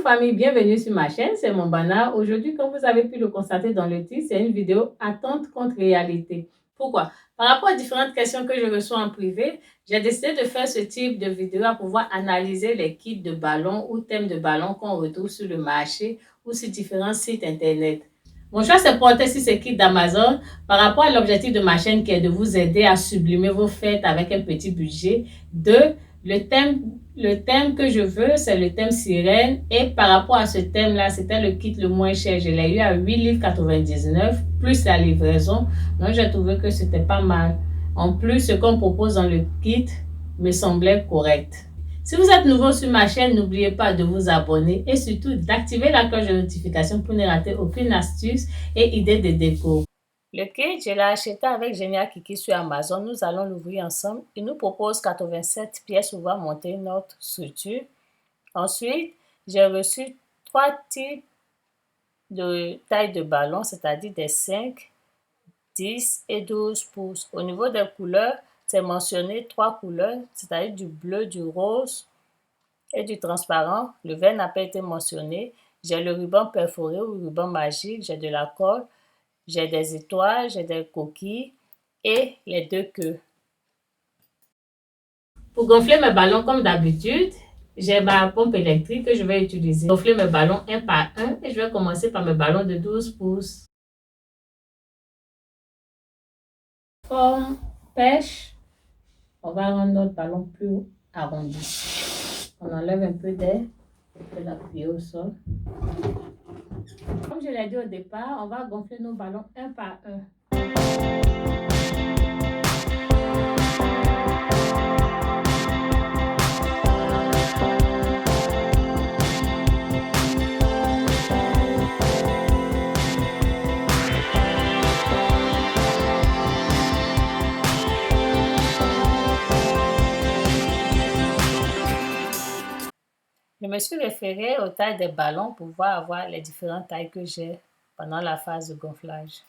famille, bienvenue sur ma chaîne, c'est Mombana. Aujourd'hui, comme vous avez pu le constater dans le titre, c'est une vidéo attente contre réalité. Pourquoi? Par rapport aux différentes questions que je reçois en privé, j'ai décidé de faire ce type de vidéo à pouvoir analyser les kits de ballons ou thèmes de ballons qu'on retrouve sur le marché ou sur différents sites internet. Mon choix s'est porté sur ces kits d'Amazon par rapport à l'objectif de ma chaîne qui est de vous aider à sublimer vos fêtes avec un petit budget. Le thème que je veux, c'est le thème sirène. Et par rapport à ce thème-là, c'était le kit le moins cher. Je l'ai eu à 8,99 livres plus la livraison. Donc, j'ai trouvé que c'était pas mal. En plus, ce qu'on propose dans le kit me semblait correct. Si vous êtes nouveau sur ma chaîne, n'oubliez pas de vous abonner et surtout d'activer la cloche de notification pour ne rater aucune astuce et idée de déco. Le kit, je l'ai acheté avec Genia Kiki sur Amazon. Nous allons l'ouvrir ensemble. Il nous propose 87 pièces pour monter notre structure. Ensuite, j'ai reçu 3 types de taille de ballon, c'est-à-dire des 5, 10 et 12 pouces. Au niveau des couleurs, c'est mentionné 3 couleurs, c'est-à-dire du bleu, du rose et du transparent. Le vert n'a pas été mentionné. J'ai le ruban perforé ou ruban magique, j'ai de la colle. J'ai des étoiles, j'ai des coquilles et les 2 queues. Pour gonfler mes ballons comme d'habitude, j'ai ma pompe électrique que je vais utiliser. Gonfler mes ballons un par un et je vais commencer par mes ballons de 12 pouces. Forme pêche, on va rendre notre ballon plus arrondi. On enlève un peu d'air, on peut l'appuyer au sol. Comme je l'ai dit au départ, on va gonfler nos ballons un par un. Je me suis référée aux tailles des ballons pour pouvoir avoir les différentes tailles que j'ai pendant la phase de gonflage.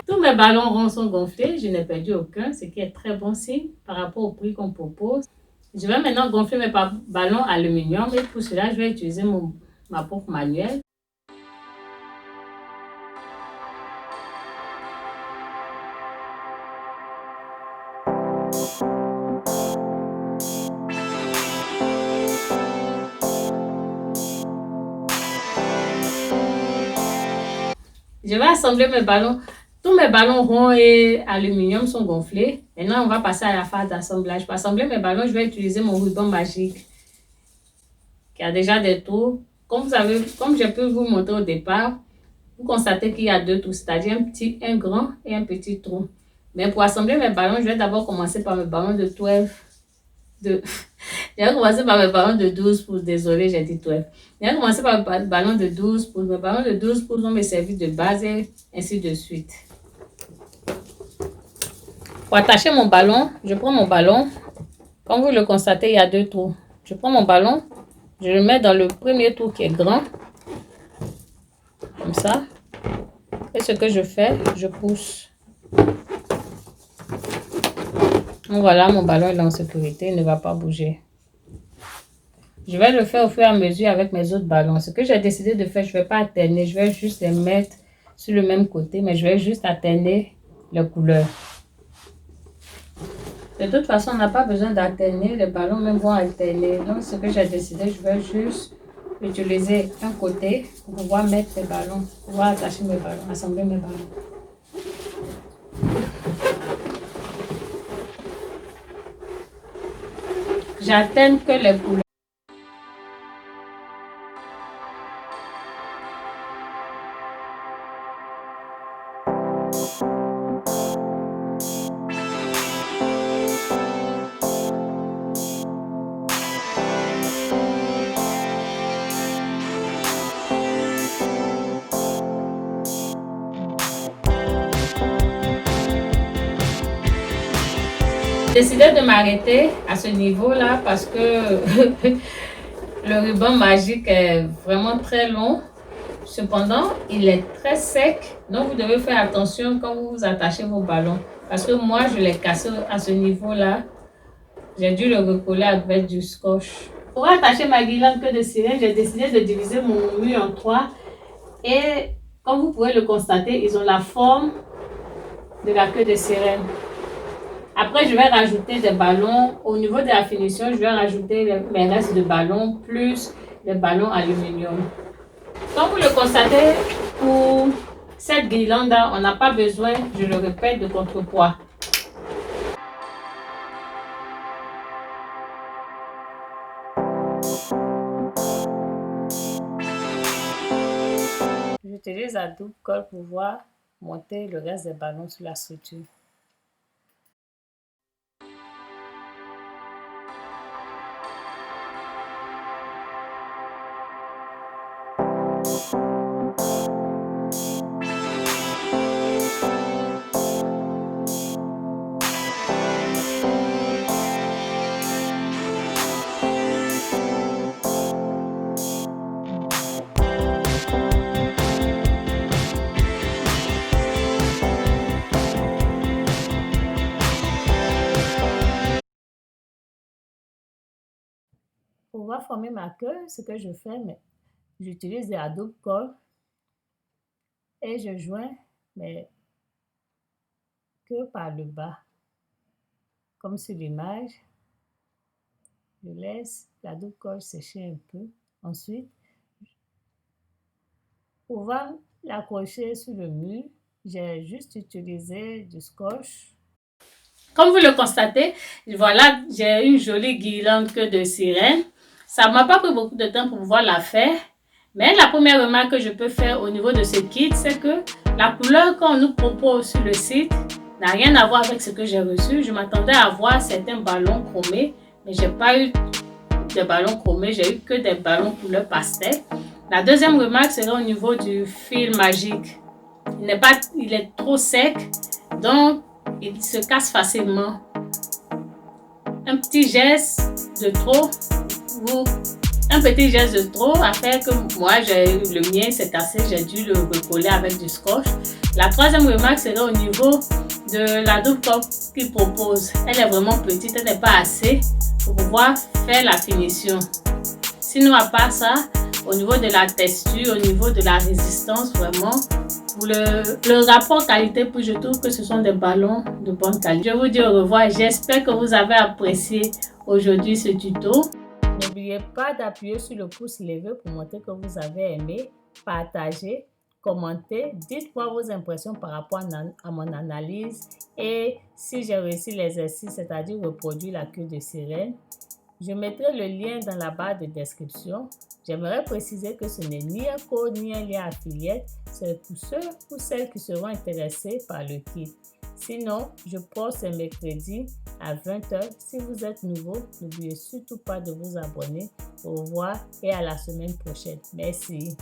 Tous mes ballons ronds sont gonflés, je n'ai perdu aucun, ce qui est très bon signe par rapport au prix qu'on propose. Je vais maintenant gonfler mes ballons aluminium et pour cela, je vais utiliser ma pompe manuelle. Je vais assembler mes ballons. Tous mes ballons ronds et aluminium sont gonflés. Maintenant, on va passer à la phase d'assemblage. Pour assembler mes ballons, je vais utiliser mon ruban magique qui a déjà des trous. Comme j'ai pu vous montrer au départ, vous constatez qu'il y a 2 trous, c'est-à-dire un grand et un petit trou. Mais pour assembler mes ballons, je vais d'abord commencer par mes ballons de 12. Je vais commencer par mes ballons de 12 pouces. Désolé, j'ai dit 12. Je vais commencer par mes ballons de 12 pouces. Mes ballons de 12 pouces vont me servir de base et ainsi de suite. Pour attacher mon ballon, je prends mon ballon. Comme vous le constatez, il y a 2 trous. Je prends mon ballon, je le mets dans le premier trou qui est grand. Comme ça. Et ce que je fais, je pousse. Donc voilà, mon ballon est en sécurité, il ne va pas bouger. Je vais le faire au fur et à mesure avec mes autres ballons. Ce que j'ai décidé de faire, je ne vais pas alterner. Je vais juste les mettre sur le même côté, mais je vais juste alterner les couleurs. De toute façon, on n'a pas besoin d'alterner. Les ballons même vont alterner. Donc, ce que j'ai décidé, je vais juste utiliser un côté pour pouvoir mettre les ballons, pour pouvoir attacher mes ballons, assembler mes ballons. J'alterne que les couleurs. J'ai décidé de m'arrêter à ce niveau-là parce que le ruban magique est vraiment très long. Cependant, il est très sec, donc vous devez faire attention quand vous attachez vos ballons. Parce que moi, je l'ai cassé à ce niveau-là. J'ai dû le recoller avec du scotch. Pour attacher ma guirlande queue de sirène, j'ai décidé de diviser mon mur en 3. Et comme vous pouvez le constater, ils ont la forme de la queue de sirène. Après, je vais rajouter des ballons. Au niveau de la finition, je vais rajouter mes restes de ballons plus les ballons aluminium. Comme vous le constatez, pour cette guirlande, on n'a pas besoin, je le répète, de contrepoids. J'utilise la double colle pour pouvoir monter le reste des ballons sur la structure. Pour pouvoir former ma queue, ce que je fais, j'utilise la double colle et je joins mes queues par le bas. Comme sur l'image, je laisse la double colle sécher un peu. Ensuite, pour pouvoir l'accrocher sur le mur, j'ai juste utilisé du scotch. Comme vous le constatez, voilà, j'ai une jolie guirlande queue de sirène. Ça ne m'a pas pris beaucoup de temps pour pouvoir la faire. Mais la première remarque que je peux faire au niveau de ce kit, c'est que la couleur qu'on nous propose sur le site n'a rien à voir avec ce que j'ai reçu. Je m'attendais à voir certains ballons chromés, mais je n'ai pas eu de ballons chromés, j'ai eu que des ballons couleur pastel. La deuxième remarque serait au niveau du fil magique. Il est trop sec, donc il se casse facilement. Un petit geste de trop a fait que moi, le mien s'est cassé, j'ai dû le recoller avec du scotch. La troisième remarque serait au niveau de la double colle qu'il propose. Elle est vraiment petite, elle n'est pas assez pour pouvoir faire la finition. Sinon, à part ça, au niveau de la texture, au niveau de la résistance, vraiment, pour le rapport qualité-prix, je trouve que ce sont des ballons de bonne qualité. Je vous dis au revoir. J'espère que vous avez apprécié aujourd'hui ce tuto. N'oubliez pas d'appuyer sur le pouce levé pour montrer que vous avez aimé, partager, commenter. Dites-moi vos impressions par rapport à mon analyse et si j'ai réussi l'exercice, c'est-à-dire reproduire la queue de sirène. Je mettrai le lien dans la barre de description. J'aimerais préciser que ce n'est ni un code ni un lien affilié, c'est pour ceux ou celles qui seront intéressés par le kit. Sinon, je poste ce mercredi à 20 h. Si vous êtes nouveau, n'oubliez surtout pas de vous abonner. Au revoir et à la semaine prochaine. Merci.